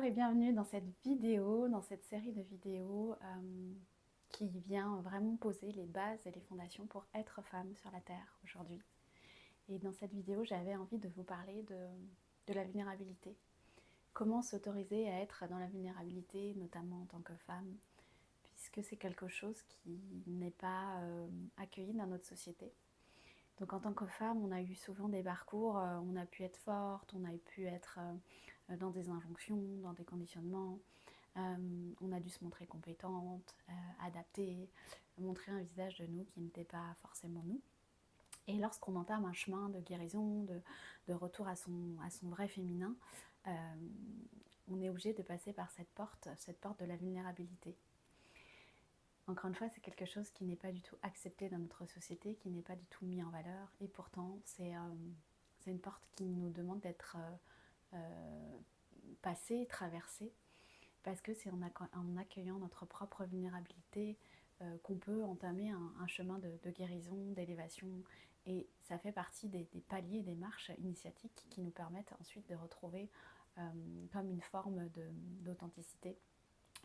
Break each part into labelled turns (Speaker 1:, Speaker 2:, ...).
Speaker 1: et bienvenue dans cette vidéo, dans cette série de vidéos qui vient vraiment poser les bases et les fondations pour être femme sur la Terre aujourd'hui. Et dans cette vidéo, j'avais envie de vous parler de la vulnérabilité. Comment s'autoriser à être dans la vulnérabilité, notamment en tant que femme, puisque c'est quelque chose qui n'est pas accueilli dans notre société. Donc en tant que femme, on a eu souvent des parcours, on a pu être forte, on a pu être dans des injonctions, dans des conditionnements, on a dû se montrer compétente, adaptée, montrer un visage de nous qui n'était pas forcément nous. Et lorsqu'on entame un chemin de guérison, de retour à son vrai féminin, on est obligé de passer par cette porte de la vulnérabilité. Encore une fois, c'est quelque chose qui n'est pas du tout accepté dans notre société, qui n'est pas du tout mis en valeur, et pourtant c'est une porte qui nous demande d'être passée, traversée, parce que c'est en accueillant notre propre vulnérabilité qu'on peut entamer un chemin de guérison, d'élévation, et ça fait partie des paliers, des marches initiatiques qui nous permettent ensuite de retrouver comme une forme d'authenticité,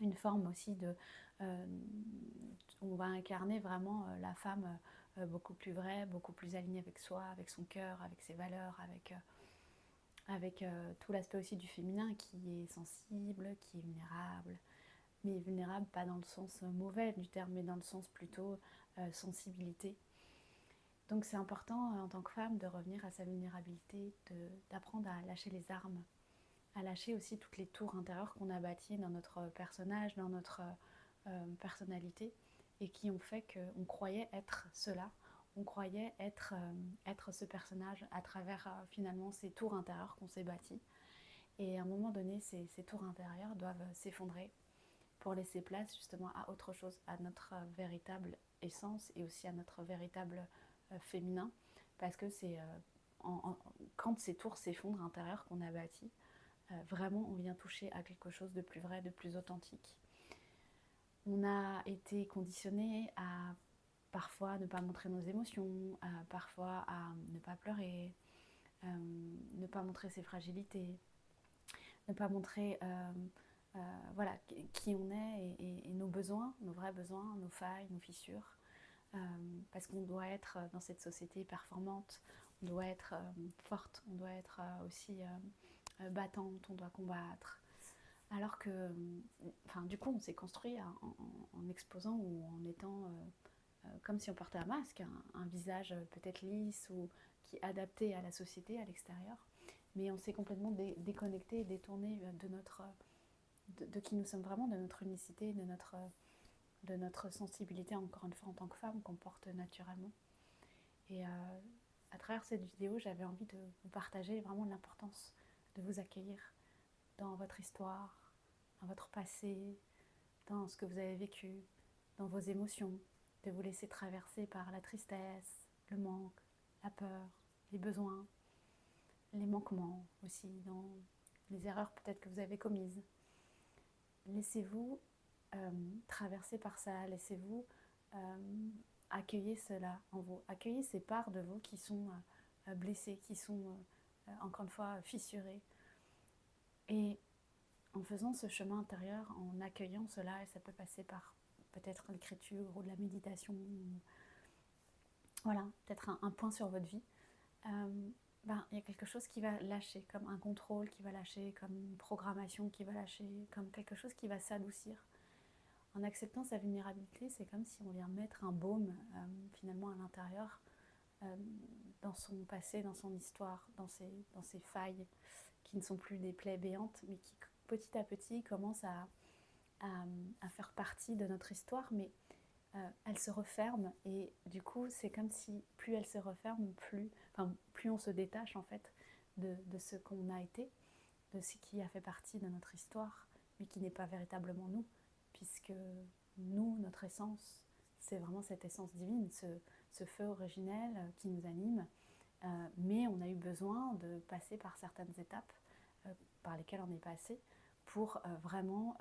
Speaker 1: une forme aussi on va incarner vraiment la femme beaucoup plus vraie, beaucoup plus alignée avec soi, avec son cœur, avec ses valeurs, avec tout l'aspect aussi du féminin qui est sensible, qui est vulnérable, mais vulnérable pas dans le sens mauvais du terme, mais dans le sens plutôt sensibilité. Donc c'est important en tant que femme de revenir à sa vulnérabilité, d'apprendre à lâcher les armes, à lâcher aussi toutes les tours intérieures qu'on a bâties dans notre personnage, dans notre personnalité, et qui ont fait qu'on croyait être cela, on croyait être ce personnage à travers finalement ces tours intérieures qu'on s'est bâties. Et à un moment donné, ces tours intérieures doivent s'effondrer pour laisser place justement à autre chose, à notre véritable essence et aussi à notre véritable féminin, parce que c'est quand ces tours s'effondrent intérieures qu'on a bâties, vraiment on vient toucher à quelque chose de plus vrai, de plus authentique. On a été conditionné à parfois ne pas montrer nos émotions, parfois à ne pas pleurer, ne pas montrer ses fragilités, ne pas montrer voilà, qui on est et nos besoins, nos vrais besoins, nos failles, nos fissures, parce qu'on doit être dans cette société performante, on doit être forte, on doit être aussi battante, on doit combattre. Alors que, du coup, on s'est construit en exposant ou en étant comme si on portait un masque, un visage peut-être lisse ou qui est adapté à la société, à l'extérieur. Mais on s'est complètement déconnecté et détourné de qui nous sommes vraiment, de notre unicité, de notre sensibilité, encore une fois, en tant que femme, qu'on porte naturellement. Et à travers cette vidéo, j'avais envie de vous partager vraiment l'importance de vous accueillir dans votre histoire, dans votre passé, dans ce que vous avez vécu, dans vos émotions, de vous laisser traverser par la tristesse, le manque, la peur, les besoins, les manquements aussi, dans les erreurs peut-être que vous avez commises. Laissez-vous traverser par ça, laissez-vous accueillir cela en vous, accueillez ces parts de vous qui sont blessées, qui sont encore une fois fissurées. Et en faisant ce chemin intérieur, en accueillant cela, et ça peut passer par peut-être l'écriture ou de la méditation, voilà, peut-être un point sur votre vie, il y a quelque chose qui va lâcher, comme un contrôle qui va lâcher, comme une programmation qui va lâcher, comme quelque chose qui va s'adoucir. En acceptant sa vulnérabilité, c'est comme si on vient mettre un baume finalement à l'intérieur, dans son passé, dans son histoire, dans ses failles, qui ne sont plus des plaies béantes, mais qui petit à petit commencent à faire partie de notre histoire, mais elle se referme, et du coup c'est comme si plus elle se referme, plus on se détache en fait de ce qu'on a été, de ce qui a fait partie de notre histoire, mais qui n'est pas véritablement nous, puisque nous, notre essence, c'est vraiment cette essence divine, ce feu originel qui nous anime, mais on a eu besoin de passer par certaines étapes par lesquelles on est passé pour vraiment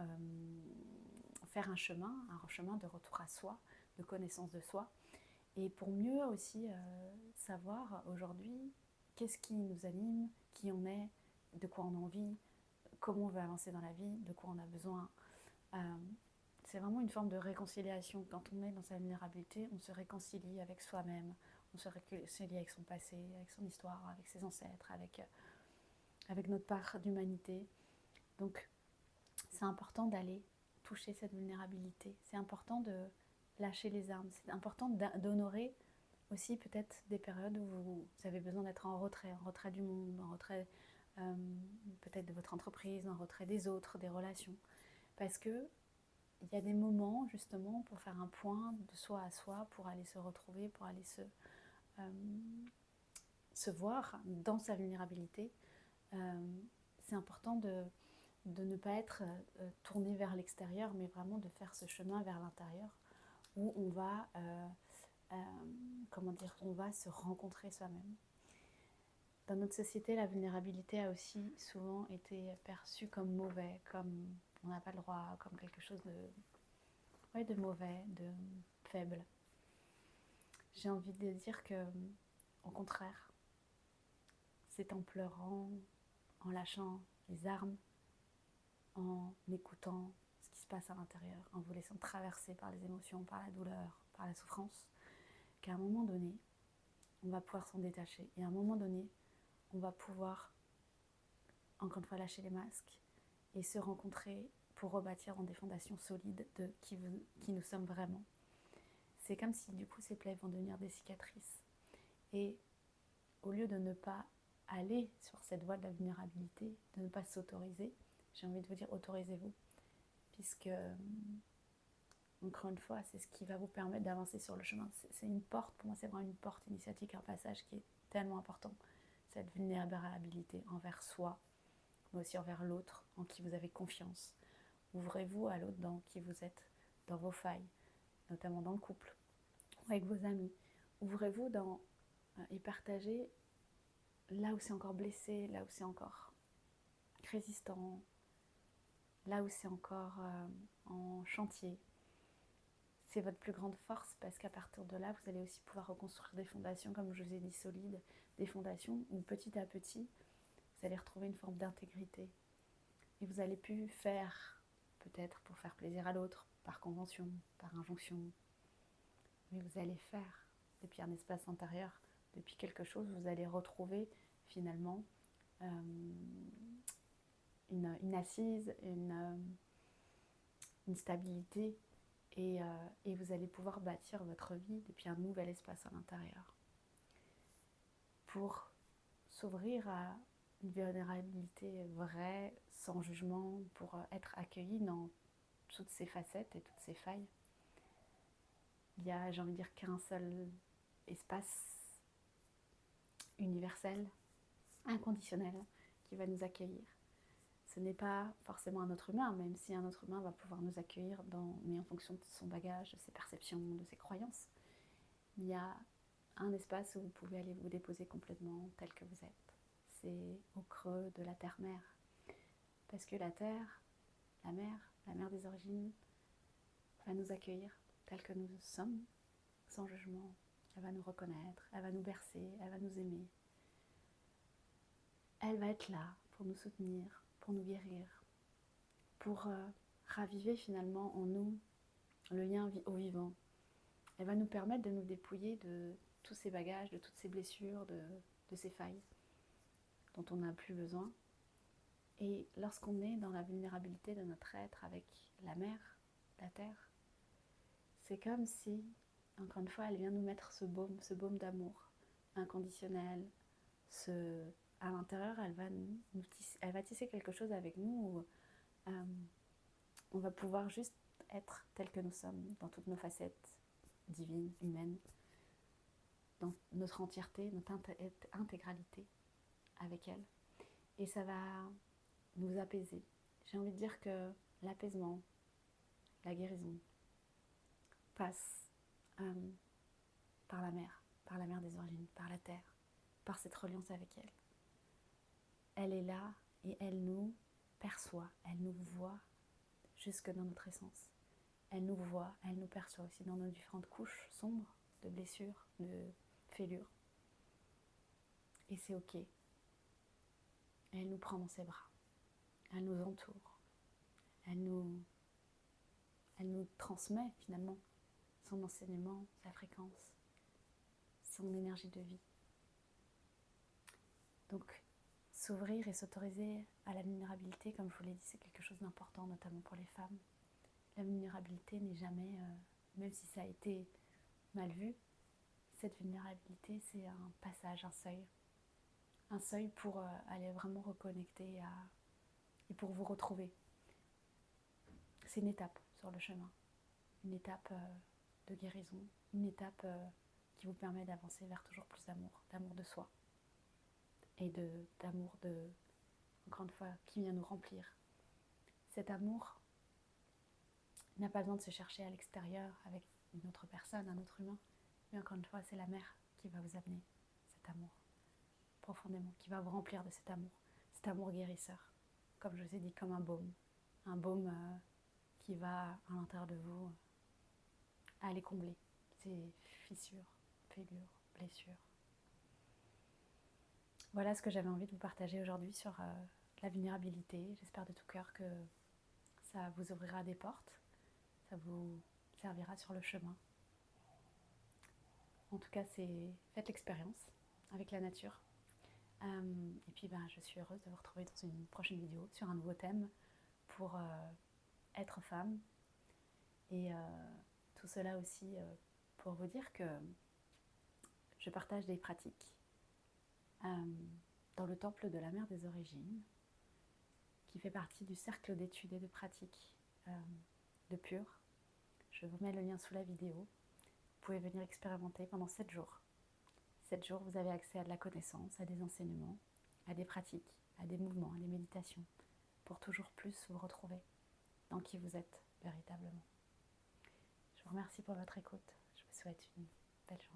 Speaker 1: faire un chemin de retour à soi, de connaissance de soi, et pour mieux aussi savoir aujourd'hui qu'est-ce qui nous anime, qui on est, de quoi on a envie, comment on veut avancer dans la vie, de quoi on a besoin. C'est vraiment une forme de réconciliation. Quand on est dans sa vulnérabilité, on se réconcilie avec soi-même, on se réconcilie avec son passé, avec son histoire, avec ses ancêtres, avec notre part d'humanité. Donc c'est important d'aller toucher cette vulnérabilité. C'est important de lâcher les armes. C'est important d'honorer aussi peut-être des périodes où vous avez besoin d'être en retrait du monde, en retrait peut-être de votre entreprise, en retrait des autres, des relations. Parce que il y a des moments justement pour faire un point de soi à soi, pour aller se retrouver, pour aller se voir dans sa vulnérabilité. C'est important de ne pas être tourné vers l'extérieur, mais vraiment de faire ce chemin vers l'intérieur où on va, on va se rencontrer soi-même. Dans notre société, la vulnérabilité a aussi souvent été perçue comme mauvais, comme on n'a pas le droit, comme quelque chose de mauvais, de faible. J'ai envie de dire que, au contraire, c'est en pleurant, en lâchant les armes, en écoutant ce qui se passe à l'intérieur, en vous laissant traverser par les émotions, par la douleur, par la souffrance, qu'à un moment donné, on va pouvoir s'en détacher. Et à un moment donné, on va pouvoir, encore une fois, lâcher les masques et se rencontrer pour rebâtir dans des fondations solides de qui nous sommes vraiment. C'est comme si du coup ces plaies vont devenir des cicatrices. Et au lieu de ne pas aller sur cette voie de la vulnérabilité, de ne pas s'autoriser, j'ai envie de vous dire autorisez-vous, puisque encore une fois c'est ce qui va vous permettre d'avancer sur le chemin. C'est une porte, pour moi c'est vraiment une porte initiatique, un passage qui est tellement important, cette vulnérabilité envers soi, mais aussi envers l'autre en qui vous avez confiance. Ouvrez-vous à l'autre dans qui vous êtes, dans vos failles, notamment dans le couple, ou avec vos amis. Ouvrez-vous et partagez là où c'est encore blessé, là où c'est encore résistant, là où c'est encore en chantier. C'est votre plus grande force parce qu'à partir de là, vous allez aussi pouvoir reconstruire des fondations, comme je vous ai dit, solides, des fondations où petit à petit, vous allez retrouver une forme d'intégrité. Et vous allez plus faire, peut-être pour faire plaisir à l'autre, par convention, par injonction, mais vous allez faire depuis un espace intérieur, depuis quelque chose, vous allez retrouver finalement une assise, une stabilité et vous allez pouvoir bâtir votre vie depuis un nouvel espace à l'intérieur pour s'ouvrir à une vulnérabilité vraie, sans jugement, pour être accueilli dans toutes ses facettes et toutes ses failles. Il y a, j'ai envie de dire, qu'un seul espace universel, inconditionnel, qui va nous accueillir. Ce n'est pas forcément un autre humain, même si un autre humain va pouvoir nous accueillir, mais en fonction de son bagage, de ses perceptions, de ses croyances. Il y a un espace où vous pouvez aller vous déposer complètement tel que vous êtes. C'est au creux de la terre-mère. Parce que la terre, la mère des origines, va nous accueillir tel que nous sommes, sans jugement. Elle va nous reconnaître, elle va nous bercer, elle va nous aimer. Elle va être là pour nous soutenir, pour nous guérir, pour raviver finalement en nous le lien au vivant. Elle va nous permettre de nous dépouiller de tous ces bagages, de toutes ces blessures, de ces failles dont on n'a plus besoin. Et lorsqu'on est dans la vulnérabilité de notre être avec la mer, la terre, c'est comme si, encore une fois, elle vient nous mettre ce baume d'amour inconditionnel. À l'intérieur, elle va tisser quelque chose avec nous où on va pouvoir juste être tel que nous sommes, dans toutes nos facettes divines, humaines, dans notre entièreté, notre intégralité avec elle. Et ça va nous apaiser. J'ai envie de dire que l'apaisement, la guérison, passe par la mer des origines, par la terre, par cette reliance avec elle. Elle est là et elle nous perçoit, elle nous voit jusque dans notre essence. Elle nous voit, elle nous perçoit aussi dans nos différentes couches sombres de blessures, de fêlures. Et c'est ok. Et elle nous prend dans ses bras. Elle nous entoure. Elle nous transmet finalement son enseignement, sa fréquence, son énergie de vie. Donc, s'ouvrir et s'autoriser à la vulnérabilité, comme je vous l'ai dit, c'est quelque chose d'important, notamment pour les femmes. La vulnérabilité n'est jamais, même si ça a été mal vu, cette vulnérabilité, c'est un passage, un seuil. Un seuil pour aller vraiment reconnecter et pour vous retrouver. C'est une étape sur le chemin. Une étape de guérison, une étape qui vous permet d'avancer vers toujours plus d'amour de soi. Et d'amour encore une fois, qui vient nous remplir. Cet amour n'a pas besoin de se chercher à l'extérieur avec une autre personne, un autre humain, mais encore une fois, c'est la mère qui va vous amener cet amour profondément, qui va vous remplir de cet amour guérisseur, comme je vous ai dit, comme un baume qui va à l'intérieur de vous aller combler ces fissures, fêlures, blessures. Voilà ce que j'avais envie de vous partager aujourd'hui sur la vulnérabilité. J'espère de tout cœur que ça vous ouvrira des portes, ça vous servira sur le chemin. En tout cas, faites l'expérience avec la nature. Et puis je suis heureuse de vous retrouver dans une prochaine vidéo sur un nouveau thème pour être femme. Et tout cela aussi pour vous dire que je partage des pratiques dans le temple de la Mère des Origines, qui fait partie du cercle d'études et de pratiques de Pure. Je vous mets le lien sous la vidéo. Vous pouvez venir expérimenter pendant 7 jours. 7 jours, vous avez accès à de la connaissance, à des enseignements, à des pratiques, à des mouvements, à des méditations, pour toujours plus vous retrouver dans qui vous êtes véritablement. Je vous remercie pour votre écoute. Je vous souhaite une belle journée.